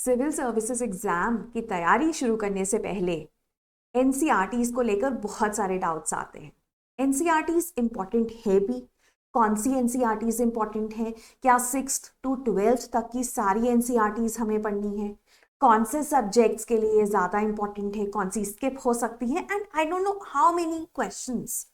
Civil services exam की तैयारी शुरू करने से पहले एनसीईआरटीज को लेकर बहुत सारे डाउट्स आते हैं। एनसीईआरटीज इंपॉर्टेंट है भी। कौन सी एनसीईआरटीज इंपॉर्टेंट है? क्या 6th to 12th तक की सारी एनसीईआरटीज हमें पढ़नी है? कौन से सब्जेक्ट्स के लिए ज्यादा इंपॉर्टेंट है, कौन सी स्किप हो सकती है, and I don't know how many questions.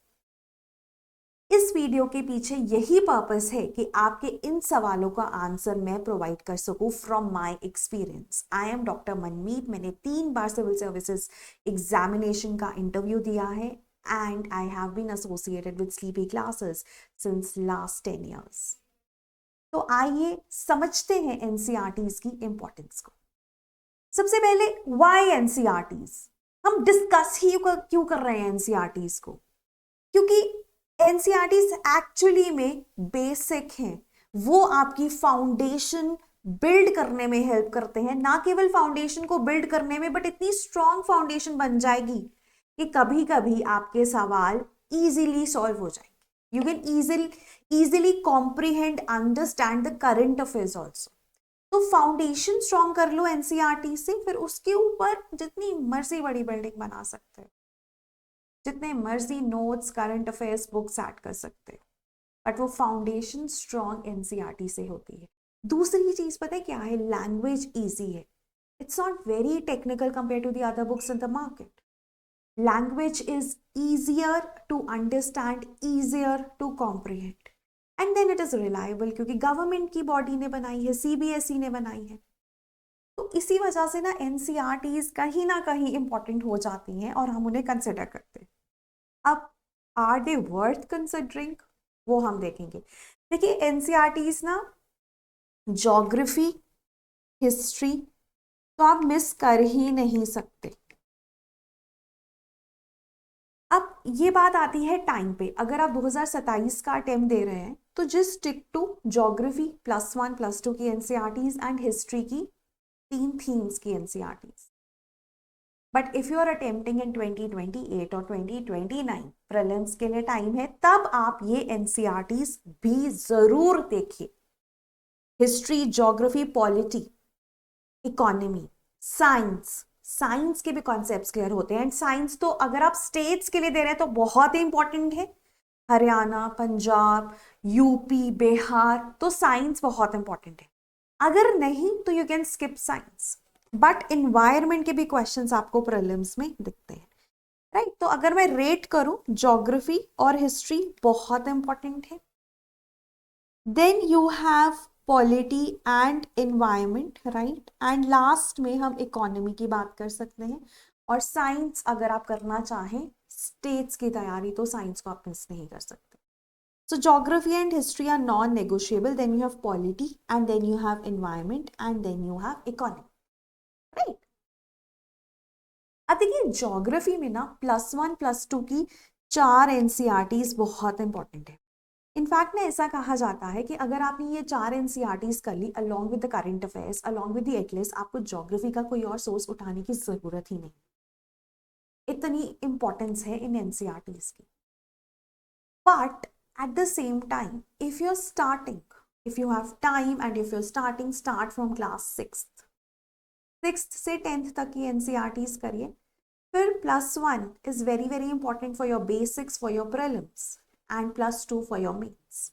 इस वीडियो के पीछे यही पर्पस है कि आपके इन सवालों का आंसर मैं प्रोवाइड कर सकूं from my experience. I am doctor Manmeet. मैंने 3 बार सिविल सर्विसेज एग्जामिनेशन का इंटरव्यू दिया है and I have been associated with Sleepy Classes since last 10 years। तो आइए समझते हैं एनसीईआरटीज की इंपॉर्टेंस को। सबसे पहले व्हाई एनसीईआरटीज? हम डिस्कस ही क्यों कर रहे हैं एनसीईआरटीज को? क्योंकि एनसीईआरटीज एक्चुअली में बेसिक हैं। वो आपकी फाउंडेशन बिल्ड करने में हेल्प करते हैं, ना केवल फाउंडेशन को बिल्ड करने में, बट इतनी स्ट्रॉन्ग फाउंडेशन बन जाएगी कि कभी कभी आपके सवाल इजीली सॉल्व हो जाएंगे। You can easily comprehend, understand the current affairs also. तो फाउंडेशन स्ट्रॉन्ग कर लो एनसीईआरटी से, फिर उसके ऊपर जितनी मर्जी बड़ी बिल्डिंग बना सकते हो, जितने मर्जी notes, current affairs, books add कर सकते, बट वो फाउंडेशन स्ट्रॉन्ग एनसीईआरटी से होती है। दूसरी चीज पता है क्या है? लैंग्वेज इजी है। It's not very technical compare to the other books in the market. Language is easier to understand, easier to comprehend, and then it is reliable, क्योंकि गवर्नमेंट की बॉडी ने बनाई है, सीबीएसई ने बनाई है। तो इसी वजह से ना एनसीईआरटीज कहीं ना कहीं इंपॉर्टेंट हो जाती हैं और हम उन्हें कंसिडर करते हैं। अब आर दे वर्थ कंसिडरिंग, वो हम देखेंगे। देखिए एनसीईआरटीज ना ज्योग्राफी, हिस्ट्री तो आप मिस कर ही नहीं सकते। अब ये बात आती है टाइम पे। अगर आप 2027 का अटेम्प्ट दे रहे हैं तो जस्ट स्टिक टू ज्योग्राफी +1 +2 की एनसीईआरटीज एंड हिस्ट्री की 3 थीम्स की NCERTs. But if you are attempting in 2028 और 2029, प्रीलिम्स के लिए टाइम है, तब आप ये एनसीईआरटीज भी जरूर देखिए। History, geography, polity, economy, science, science के भी कॉन्सेप्ट्स क्लियर होते हैं। एंड साइंस तो अगर आप स्टेट्स के लिए दे रहे हैं तो बहुत ही इंपॉर्टेंट है। हरियाणा, पंजाब, यूपी, बिहार, तो साइंस बहुत इंपॉर्टेंट है। अगर नहीं तो you can skip science, but environment के भी क्वेश्चंस आपको प्रीलिम्स में दिखते हैं, राइट? तो अगर मैं रेट करूं, ज्योग्राफी और हिस्ट्री बहुत इंपॉर्टेंट है। Then you have polity and environment, right? And last में हम इकोनॉमी की बात कर सकते हैं। और साइंस अगर आप करना चाहें स्टेट्स की तैयारी, तो साइंस को आप मिस नहीं कर सकते। So geography and history are non-negotiable. Then you have polity, and then you have environment, and then you have economy, right? अब देखिए ज्योग्राफी में ना +1 +2 की 4 एनसीईआरटीज बहुत इंपॉर्टेंट है। इनफैक्ट ना ऐसा कहा जाता है कि अगर आपने ये 4 एनसीईआरटीज कर ली along with the current affairs, along with the atlas, आपको ज्योग्राफी का कोई और सोर्स उठाने की जरूरत ही नहीं। इतनी इंपॉर्टेंस है इन एनसीईआरटीज की। But at the same time, if you're starting, if you have time and if you're starting, start from class 6th से 10th तक की एनसीईआरटीज करिए। फिर +1 is very very important for your basics, for your prelims, and +2 for your mains।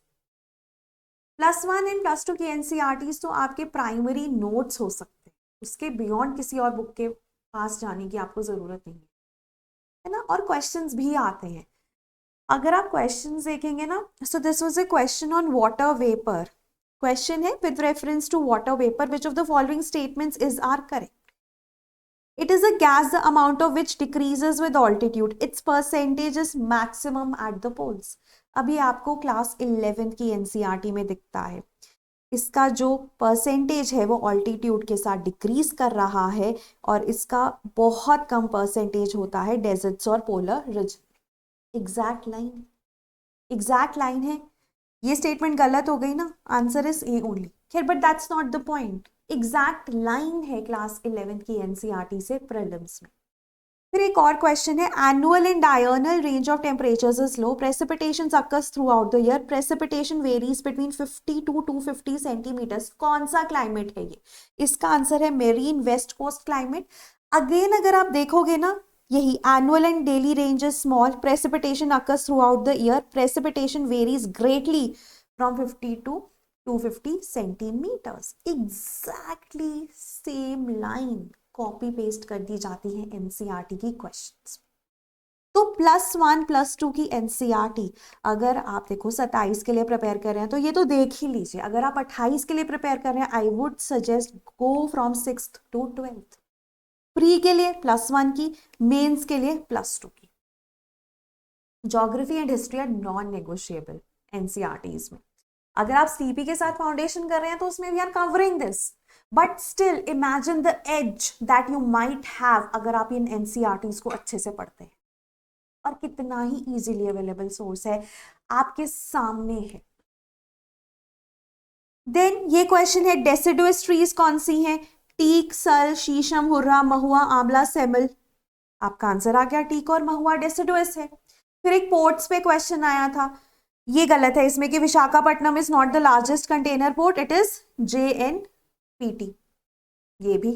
+1 and +2 की NCERTs तो आपके primary notes हो सकते हैं, उसके बियॉन्ड किसी और बुक के पास जाने की आपको जरूरत नहीं है ना। और क्वेश्चंस भी आते हैं। अगर आप क्वेश्चंस देखेंगे ना, so this was a question on water vapour. Question है, with reference to water vapour which of the following statements is are correct? It is a gas the amount of which decreases with altitude, its percentage is maximum at the poles. अभी आपको class 11 की NCERT में दिखता है, इसका जो percentage है वो ऑल्टीट्यूड के साथ डिक्रीज कर रहा है, और इसका बहुत कम परसेंटेज होता है डेजर्ट्स और पोलर रीजन। एग्जैक्ट लाइन है। ये स्टेटमेंट गलत हो गई ना, आंसर इज ए ओनली। खैर but that's not the point. Exact line है क्लास 11 की एनसीईआरटी से प्रीलिम्स में। फिर एक और क्वेश्चन है, annual and diurnal range of temperatures is low, precipitation occurs throughout the year, precipitation varies between 50 to 250 centimetres. कौन सा क्लाइमेट है ये? इसका आंसर है marine west coast climate. Again अगर आप देखोगे ना, यही annual and daily range is small, precipitation occurs throughout the year, precipitation varies greatly from 50 to 250 centimetres. Exactly same line copy paste कर दी जाती है एनसीईआरटी की क्वेश्चंस। तो +1 +2 की एनसीईआरटी अगर आप देखो 27 के लिए प्रिपेयर कर रहे हैं तो ये तो देख ही लीजिए। अगर आप 28 के लिए प्रिपेयर कर रहे हैं, I would suggest go from 6th to 12th। Pre के लिए +1 की, मेंस के लिए +2 की। Geography and history are non negotiable NCERTs में। अगर आप सीपी के साथ फाउंडेशन कर रहे हैं तो उसमें we are covering this, but still imagine the age that you might have अगर आप इन एनसीईआरटीज को अच्छे से पढ़ते हैं। और कितना ही इजीली अवेलेबल सोर्स है, आपके सामने है। देन ये क्वेश्चन है, डेसिडुअस ट्रीज कौन सी हैं? टीक, सल, शीशम, हुर्रा, महुआ, आंवला, सेमल। आपका आंसर आ गया, टीक और महुआ डेसिडुअस है। फिर एक पोर्ट्स पे क्वेश्चन आया था, ये गलत है इसमें कि Visakhapatnam is not the largest container port, it is JNPT। ये भी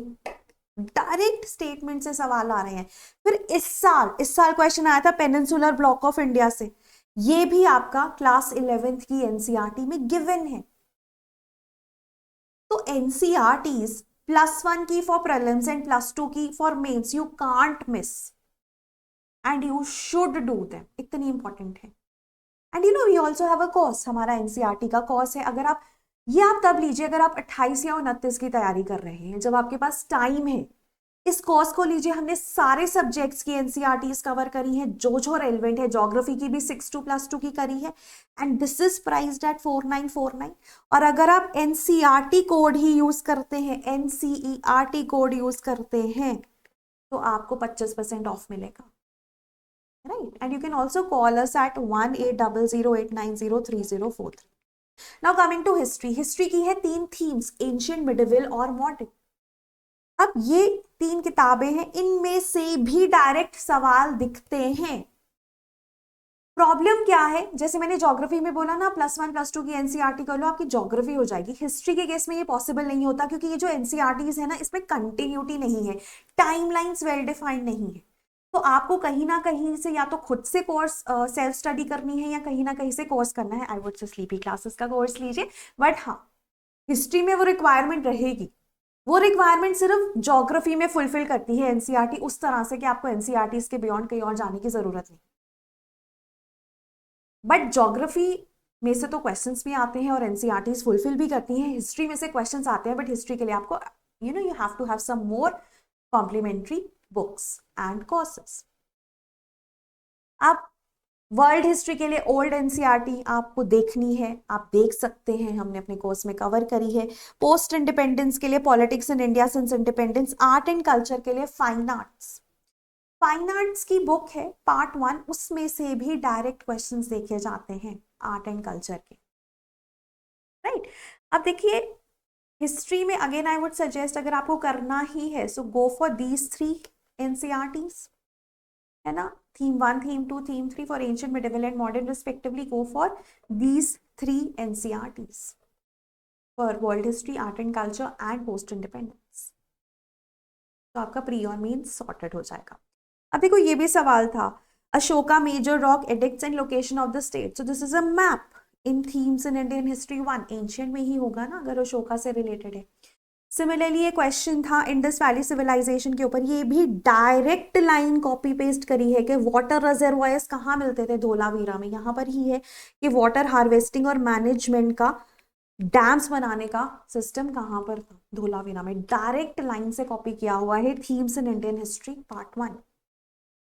डायरेक्ट स्टेटमेंट से सवाल आ रहे हैं। फिर इस साल क्वेश्चन आया था पेनिनसुलर ब्लॉक ऑफ इंडिया से, ये भी आपका क्लास 11th की एनसीईआरटी में गिवन है। तो एनसीईआरटीज +1 की फॉर प्रीलिम्स एंड +2 की for mains, you can't miss and you should do them, इतनी इंपॉर्टेंट है। And you know we also have a course, हमारा एनसीईआरटी का कोर्स है। अगर आप ये आप तब लीजिए अगर आप 28 या 29 की तैयारी कर रहे हैं, जब आपके पास टाइम है। इस कोर्स को लीजिए, हमने सारे सब्जेक्ट्स की एनसीईआरटीज कवर करी है, जो रेलेवेंट है। ज्योग्राफी की भी 6 to +2 की करी है, and this is priced eight 4949। और अगर आप एनसीईआरटी कोड ही यूज करते हैं, एनसीईआरटी कोड यूज करते हैं, तो आपको 25% ऑफ मिलेगा, right? And you can also call us at 1800890304। Now coming to history, history की है 3 themes, ancient, medieval और modern। अब ये 3 किताबें हैं, इनमें से भी डायरेक्ट सवाल दिखते हैं। प्रॉब्लम क्या है, जैसे मैंने ज्योग्राफी में बोला ना, +1 +2 की एनसीईआरटी कर लो, आपकी ज्योग्राफी हो जाएगी। हिस्ट्री के केस में ये पॉसिबल नहीं होता, क्योंकि ये जो एनसीईआरटीज है ना, इसमें कंटिन्यूटी नहीं है, टाइमलाइंस वेल डिफाइंड नहीं है। तो आपको कहीं ना कहीं से या तो खुद से कोर्स सेल्फ स्टडी करनी है, या कहीं ना कहीं से कोर्स करना है। I would say sleepy classes का कोर्स लीजिए, बट हाँ, हिस्ट्री में वो रिक्वायरमेंट रहेगी। वो रिक्वायरमेंट सिर्फ ज्योग्राफी में फुलफिल करती है एनसीईआरटी, उस तरह से कि आपको एनसीईआरटी के बियॉन्ड कहीं और जाने की जरूरत नहीं। बट ज्योग्राफी में से तो क्वेश्चंस भी आते हैं और एनसीईआरटीज फुलफिल भी करती हैं। हिस्ट्री में से क्वेश्चंस आते हैं, बट हिस्ट्री के लिए आपको you have to have some more complementary books and courses. आप वर्ल्ड हिस्ट्री के लिए ओल्ड एनसीईआरटी आपको देखनी है, आप देख सकते हैं, हमने अपने कोर्स में कवर करी है। पोस्ट इंडिपेंडेंस के लिए politics in India since independence, art and culture के लिए फाइन आर्ट्स की बुक है पार्ट 1, उसमें से भी डायरेक्ट क्वेश्चंस देखे जाते हैं आर्ट एंड कल्चर के, राइट। अब देखिए हिस्ट्री में अगेन आई वुड सजेस्ट, अगर आपको करना ही है सो गो फॉर दीज 3 एनसीईआरटीज, है ना। Theme 1, theme 2, theme 3 for ancient, medieval and modern respectively, go for these 3 NCERTs for world history, art and culture and post independence. तो आपका pre और mains sorted हो जाएगा। अब देखो ये भी सवाल था, Ashoka major rock edicts and location of the state, so this is a map in themes in Indian history 1, ancient में ही होगा ना अगर अशोका से रिलेटेड है। सिमिलरली ये क्वेश्चन था इंडस वैली सिविलाइजेशन के ऊपर, ये भी डायरेक्ट लाइन कॉपी पेस्ट करी है कि वाटर रिजर्वॉयर्स कहाँ मिलते थे, धोलावीरा में। यहाँ पर ही है कि वाटर हार्वेस्टिंग और मैनेजमेंट का, डैम्स बनाने का सिस्टम कहाँ पर था, धोलावीरा में। डायरेक्ट लाइन से कॉपी किया हुआ है themes in Indian history part 1।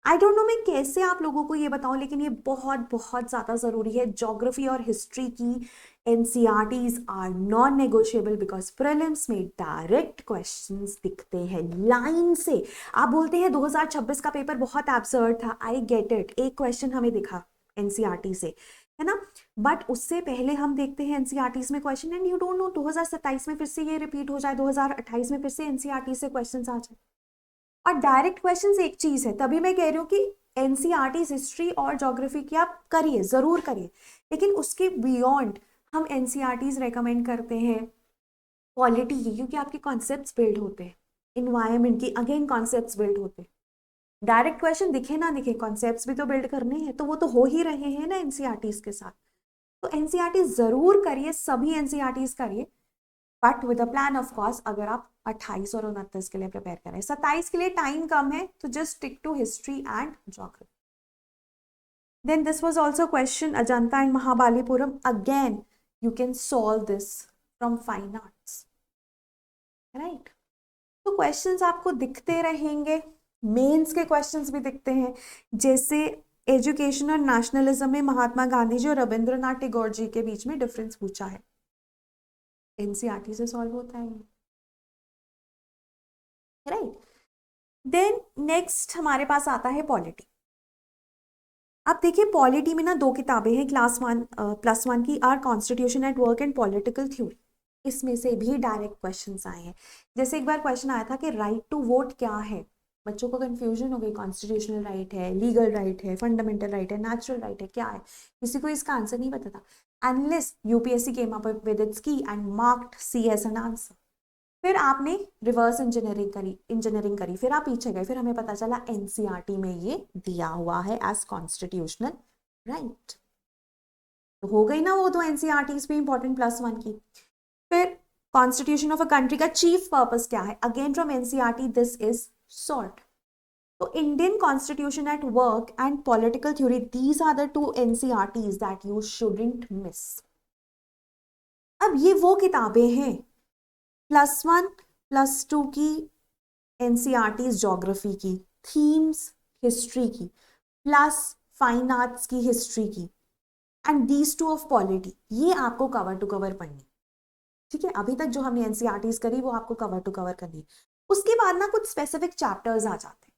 I don't know मैं कैसे आप लोगों को ये बताऊं, लेकिन ये बहुत बहुत ज्यादा जरूरी है। ज्योग्राफी और हिस्ट्री की NCERTs are non negotiable, because prelims में डायरेक्ट क्वेश्चंस दिखते हैं लाइन से। आप बोलते हैं 2026 का पेपर बहुत एब्सर्ड था, आई गेट इट, एक क्वेश्चन हमें दिखा एनसीईआरटी से, है ना, बट उससे पहले हम देखते हैं एनसीईआरटीज में question, and you don't know 2027 में फिर से ये रिपीट हो जाए, 2028 में फिर से एनसीईआरटी से क्वेश्चन आ जाए। और डायरेक्ट क्वेश्चंस एक चीज है, तभी मैं कह रही हूँ कि एनसीईआरटी हिस्ट्री और ज्योग्राफी की आप करिए, जरूर करिए, लेकिन उसके बियॉन्ड हम एनसीईआरटीज रेकमेंड करते हैं पॉलिटी की, क्योंकि आपके कॉन्सेप्ट्स बिल्ड होते हैं, इन्वायरमेंट की अगेन कॉन्सेप्ट्स बिल्ड होते हैं। डायरेक्ट क्वेश्चन दिखे ना दिखे, कॉन्सेप्ट्स भी तो बिल्ड करने हैं, तो वो तो हो ही रहे हैं ना एनसीईआरटीज के साथ। तो एनसीईआरटी जरूर करिए, सभी एनसीईआरटीज करिए, but with a plan of course. अगर आप 28 और 29 के लिए प्रिपेयर करें, 27 के लिए टाइम कम है, तो just stick to history and geography. Then this was also question Ajanta and Mahabalipuram, again you can solve this from fine arts, right. तो क्वेश्चंस आपको दिखते रहेंगे, मेंस के क्वेश्चंस भी दिखते हैं, जैसे एजुकेशन और नेशनलिज्म में महात्मा गांधी जी और रविंद्रनाथ टैगोर जी के बीच में डिफरेंस पूछा है, एनसीईआरटी से सॉल्व होता है, राइट। देन नेक्स्ट हमारे पास आता है पॉलिटी। अब देखिए पॉलिटी में ना दो किताबें हैं, क्लास 1+1 की, are constitution at work and political theory. इसमें से भी डायरेक्ट क्वेश्चंस आए हैं। जैसे एक बार क्वेश्चन आया था कि राइट टू वोट क्या है, बच्चों को कंफ्यूजन हो गई, कॉन्स्टिट्यूशनल राइट है, लीगल राइट है, फंडामेंटल राइट है, नेचुरल राइट है, क्या है, किसी को इसका आंसर नहीं पता था, unless UPSC came up with its key and marked C as an answer. फिर आपने रिवर्स इंजीनियरिंग करी, फिर आप पीछे गए, फिर हमें पता चला एनसीईआरटी में ये दिया हुआ है एज कॉन्स्टिट्यूशनल राइट। तो हो गई ना वो दो एनसीईआरटी भी इंपॉर्टेंट +1 की। फिर कॉन्स्टिट्यूशन ऑफ अ कंट्री का चीफ पर्पस क्या है, again from NCERT this is sort. तो Indian constitution at work and political theory, these are the 2 NCERTs that you shouldn't miss. अब ये वो किताबें हैं +1 +2 की एनसीईआरटीज ज्योग्राफी की, थीम्स हिस्ट्री की, प्लस फाइन आर्ट्स की हिस्ट्री की, एंड दीज 2 ऑफ पॉलिटी, ये आपको कवर टू कवर पढ़नी, ठीक है। अभी तक जो हमने एनसीईआरटीज करी वो आपको कवर टू कवर करनी। उसके बाद ना कुछ स्पेसिफिक चैप्टर्स आ जाते हैं,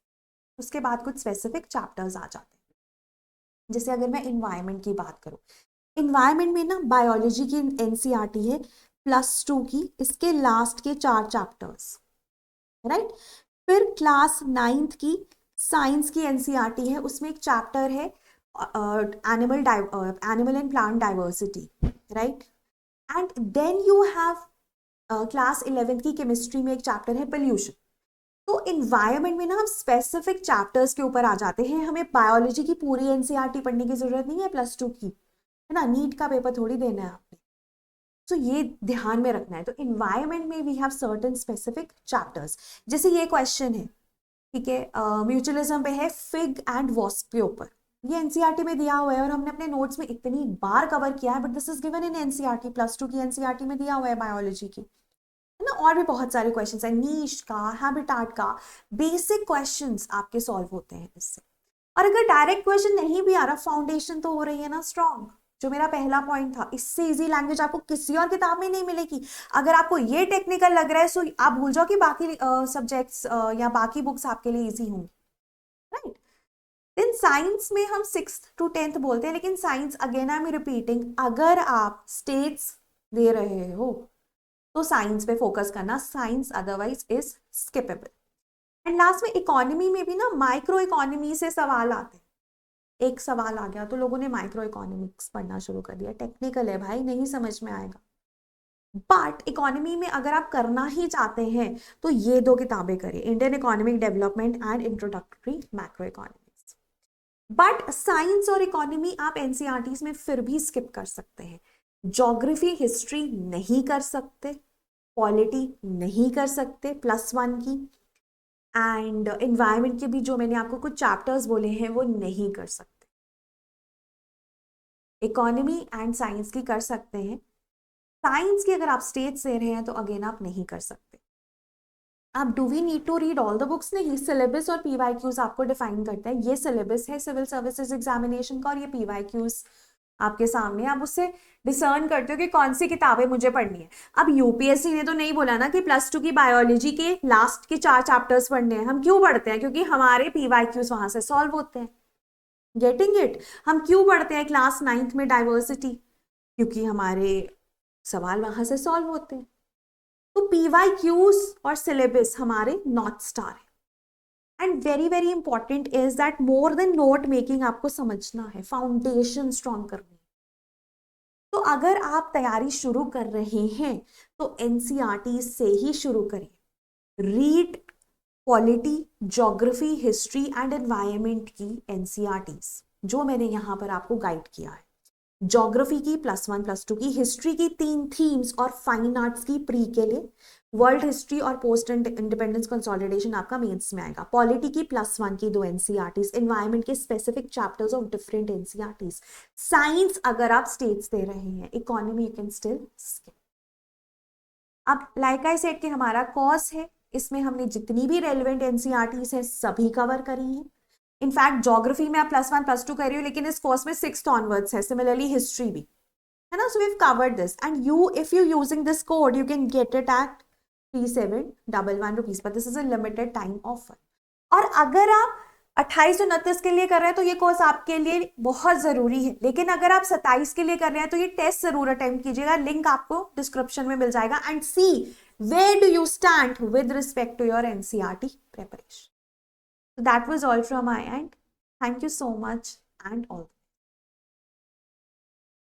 उसके बाद कुछ स्पेसिफिक चैप्टर्स आ जाते हैं। जैसे अगर मैं इन्वायरमेंट की बात करूं, इन्वायरमेंट में ना बायोलॉजी की एनसीईआरटी है +2 की, इसके लास्ट के 4 चैप्टर्स, राइट। फिर क्लास 9th की साइंस की एनसीईआरटी है, उसमें एक चैप्टर है animal and plant diversity, right. And then you have class 11th की केमिस्ट्री में एक चैप्टर है पोल्यूशन। तो इन्वायरमेंट में ना हम स्पेसिफिक चैप्टर्स के ऊपर आ जाते हैं, हमें बायोलॉजी की पूरी एनसीईआरटी पढ़ने की जरूरत नहीं है +2 की, है ना, नीट का पेपर थोड़ी देना है आपने। तो ये ध्यान में रखना है। तो इन्वायरमेंट में we have certain specific chapters, जैसे ये क्वेश्चन है, ठीक है, म्यूचुअलिज्म पे है, फिग एंड वॉस्प के ऊपर, ये एनसीईआरटी में दिया हुआ है और हमने अपने नोट्स में इतनी बार कवर किया है, but this is given in NCERT, +2 की एनसीईआरटी में दिया हुआ है बायोलॉजी की, है ना। और भी बहुत सारे क्वेश्चंस है, नीश का, हैबिटाट का, बेसिक क्वेश्चंस आपके सॉल्व होते हैं इससे। और अगर डायरेक्ट क्वेश्चन नहीं भी आ रहा, फाउंडेशन तो हो रही है ना स्ट्रॉन्ग, जो मेरा पहला पॉइंट था, इससे इजी लैंग्वेज आपको किसी और किताब में नहीं मिलेगी। अगर आपको ये टेक्निकल लग रहा है सो आप भूल जाओ कि बाकी सब्जेक्ट्स या बाकी बुक्स आपके लिए इजी होंगी, राइट। देन साइंस में हम 6th to 10th बोलते हैं, लेकिन science again I am repeating, अगर आप स्टेट्स दे रहे हो तो साइंस पे फोकस करना, science otherwise is skippable. And last में इकोनॉमी में भी ना माइक्रो इकोनॉमी से सवाल आते हैं, एक सवाल आ गया तो लोगों ने माइक्रो इकोनॉमिक्स पढ़ना शुरू कर दिया, टेक्निकल है भाई, नहीं समझ में आएगा। बट इकोनॉमी में अगर आप करना ही चाहते हैं तो ये 2 किताबें करिए, Indian economic development and introductory macro economics. But science और इकोनॉमी आप एनसीईआरटीज में फिर भी स्किप कर सकते हैं, ज्योग्राफी हिस्ट्री नहीं कर सकते, पॉलिटी नहीं कर सकते +1 की, एंड एनवायरमेंट के भी जो मैंने आपको कुछ चैप्टर्स बोले हैं वो नहीं कर सकते। इकोनॉमी एंड साइंस की कर सकते हैं, साइंस की अगर आप स्टेट्स दे रहे हैं तो अगेन आप नहीं कर सकते। अब do we need to read all the books, नहीं, सिलेबस और पीवाईक्यूज आपको डिफाइन करता है, ये सिलेबस है सिविल सर्विसेज एग्जामिनेशन का और ये पीवाईक्यूज आपके सामने, आप उससे डिसर्न करते हो कि कौन सी किताबें मुझे पढ़नी है। अब यूपीएससी ने तो नहीं बोला ना कि +2 की बायोलॉजी के लास्ट के 4 चैप्टर्स पढ़ने हैं, हम क्यों पढ़ते हैं, क्योंकि हमारे पीवाईक्यूज वहां से सॉल्व होते हैं, गेटिंग इट। हम क्यों पढ़ते हैं क्लास 9th में डाइवर्सिटी, क्योंकि हमारे सवाल वहां से सॉल्व होते हैं। तो पीवाईक्यूज और सिलेबस हमारे नॉर्थ स्टार है, and very very important is that more than note making आपको समझना है, फाउंडेशन स्ट्रॉन्ग करनी है। तो अगर आप तैयारी शुरू कर रहे हैं तो एनसीईआरटी से ही शुरू करें। Read polity, geography, history and environment की एनसीईआरटीज जो मैंने यहां पर आपको गाइड किया है। ज्योग्राफी की +1 +2 की, हिस्ट्री की 3 थीम्स और फाइन आर्ट्स की प्री के लिए, वर्ल्ड हिस्ट्री और पोस्ट इंडिपेंडेंस कंसोलिडेशन आपका मेंस में आएगा। पॉलिटी की +1 की 2 एनसीईआरटीज, एनवायरमेंट के specific chapters of different NCERTs. Science अगर आप स्टेट्स दे रहे हैं, economy you can still skip. अब लाइक आई सेड कि हमारा कोर्स है, इसमें हमने जितनी भी रेलिवेंट एनसीईआरटीज है सभी कवर करी हैं। इनफैक्ट ज्योग्राफी में आप +1 +2 कर रही हो, लेकिन इस कोर्स में 6th ऑनवर्ड्स है, सिमिलरली हिस्ट्री भी है ना। So we have covered this and you if you using this code you can get it at 3711 rupees पर। This is a limited time offer. और अगर आप 2829 के लिए कर रहे हैं तो ये कोर्स आपके लिए बहुत जरूरी है, लेकिन अगर आप 27 के लिए कर रहे हैं तो ये टेस्ट जरूर अटेम्प्ट कीजिएगा, लिंक आपको डिस्क्रिप्शन में मिल जाएगा। And see where do you stand with respect to your NCERT preparation. So that was all from my end. Thank you so much and all.